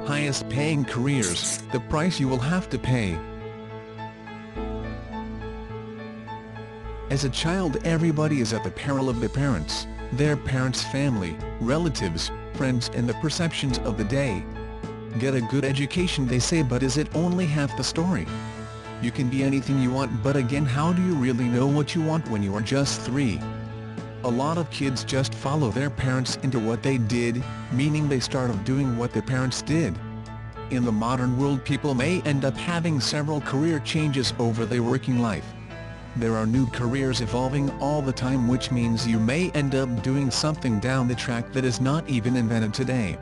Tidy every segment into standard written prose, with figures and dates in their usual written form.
Highest paying careers, the price you will have to pay. As a child, everybody is at the peril of their parents' family, relatives, friends and the perceptions of the day. Get a good education, they say, but is it only half the story? You can be anything you want, but again, how do you really know what you want when you are just 3? A lot of kids just follow their parents into what they did, meaning they start off doing what their parents did. In the modern world, people may end up having several career changes over their working life. There are new careers evolving all the time, which means you may end up doing something down the track that is not even invented today.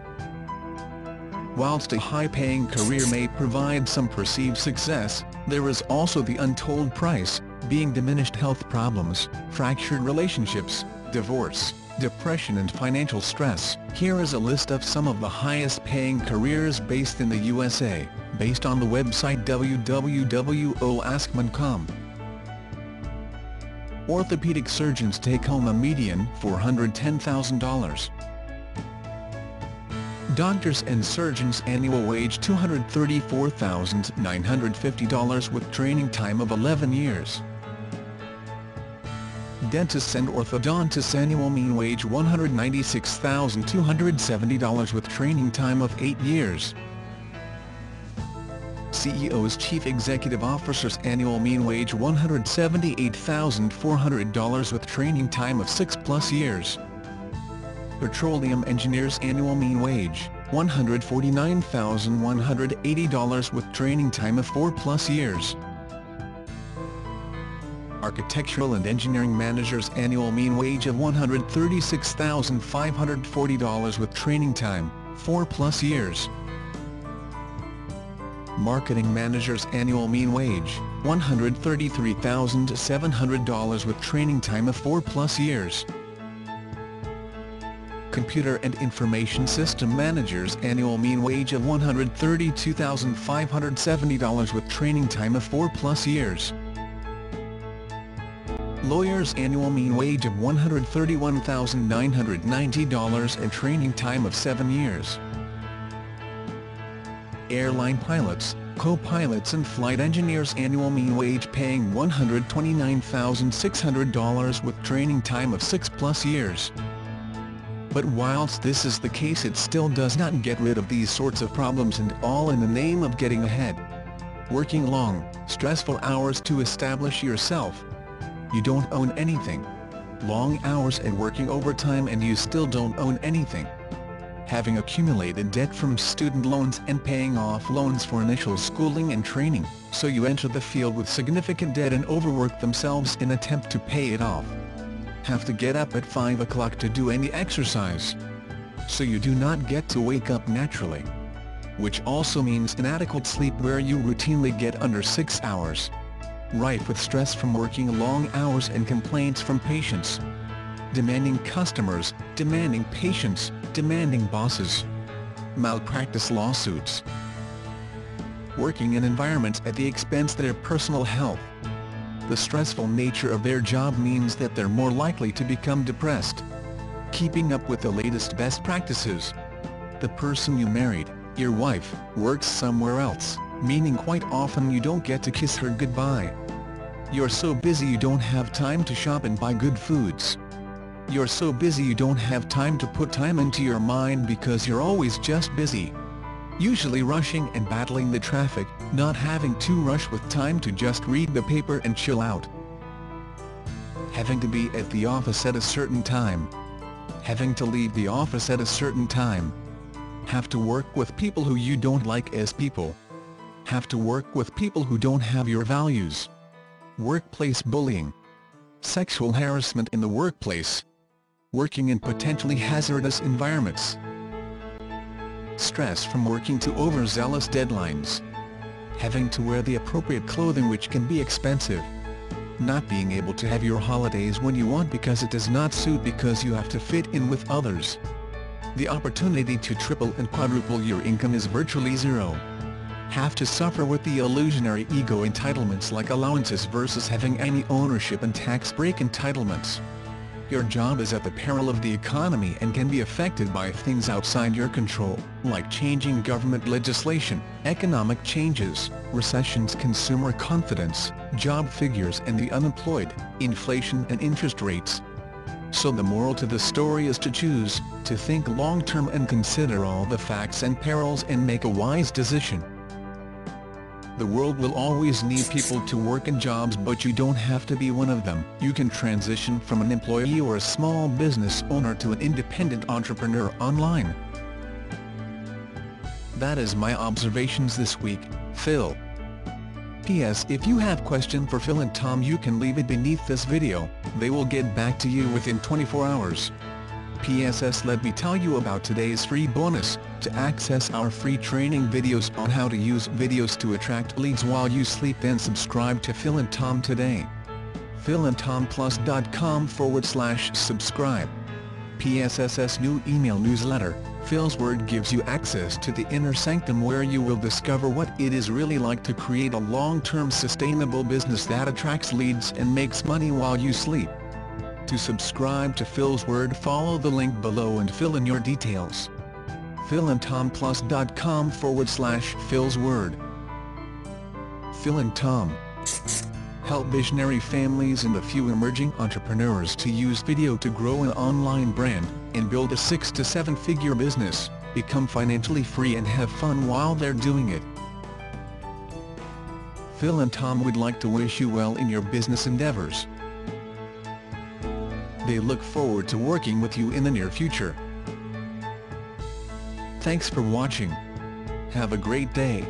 Whilst a high-paying career may provide some perceived success, there is also the untold price, being diminished health problems, fractured relationships, divorce, depression and financial stress. Here is a list of some of the highest-paying careers based in the USA, based on the website www.askman.com. Orthopedic surgeons take home a median $410,000. Doctors and surgeons annual wage $234,950 with training time of 11 years. Dentists and orthodontists annual mean wage $196,270 with training time of 8 years. CEOs, chief executive officers annual mean wage $178,400 with training time of 6+ years. Petroleum engineers annual mean wage $149,180 with training time of 4+ years. Architectural and engineering managers annual mean wage of $136,540 with training time, 4+ years. Marketing managers annual mean wage $133,700 with training time of 4+ years. Computer and information system managers annual mean wage of $132,570 with training time of 4+ years. Lawyers annual mean wage of $131,990 and training time of 7 years. Airline pilots, co-pilots and flight engineers annual mean wage paying $129,600 with training time of 6+ years. But whilst this is the case, it still does not get rid of these sorts of problems, and all in the name of getting ahead. Working long, stressful hours to establish yourself. You don't own anything. Long hours and working overtime and you still don't own anything. Having accumulated debt from student loans and paying off loans for initial schooling and training, so you enter the field with significant debt and overwork themselves in attempt to pay it off. Have to get up at 5 o'clock to do any exercise. So you do not get to wake up naturally. Which also means inadequate sleep where you routinely get under 6 hours. Rife with stress from working long hours and complaints from patients. Demanding customers, demanding patients, demanding bosses. Malpractice lawsuits. Working in environments at the expense of their personal health. The stressful nature of their job means that they're more likely to become depressed. Keeping up with the latest best practices. The person you married, your wife, works somewhere else, meaning quite often you don't get to kiss her goodbye. You're so busy you don't have time to shop and buy good foods. You're so busy you don't have time to put time into your mind because you're always just busy. Usually rushing and battling the traffic, not having to rush with time to just read the paper and chill out. Having to be at the office at a certain time. Having to leave the office at a certain time. Have to work with people who you don't like as people. Have to work with people who don't have your values. Workplace bullying. Sexual harassment in the workplace. Working in potentially hazardous environments. Stress from working to overzealous deadlines. Having to wear the appropriate clothing which can be expensive. Not being able to have your holidays when you want because it does not suit because you have to fit in with others. The opportunity to triple and quadruple your income is virtually zero. Have to suffer with the illusionary ego entitlements like allowances versus having any ownership and tax break entitlements. Your job is at the peril of the economy and can be affected by things outside your control, like changing government legislation, economic changes, recessions, consumer confidence, job figures and the unemployed, inflation and interest rates. So the moral to the story is to choose, to think long-term and consider all the facts and perils and make a wise decision. The world will always need people to work in jobs, but you don't have to be one of them. You can transition from an employee or a small business owner to an independent entrepreneur online. That is my observations this week, Phil. P.S. If you have question for Phil and Tom, you can leave it beneath this video. They will get back to you within 24 hours. P.S. Let me tell you about today's free bonus. To access our free training videos on how to use videos to attract leads while you sleep, then subscribe to Phil and Tom today. philandtomplus.com/subscribe. PSSS new email newsletter. Phil's Word gives you access to the inner sanctum where you will discover what it is really like to create a long-term sustainable business that attracts leads and makes money while you sleep. To subscribe to Phil's Word, follow the link below and fill in your details. philandtomplus.com/Phil's Word. Phil and Tom help visionary families and a few emerging entrepreneurs to use video to grow an online brand and build a 6- to 7-figure business, become financially free and have fun while they're doing it. Phil and Tom would like to wish you well in your business endeavors. They look forward to working with you in the near future. Thanks for watching. Have a great day.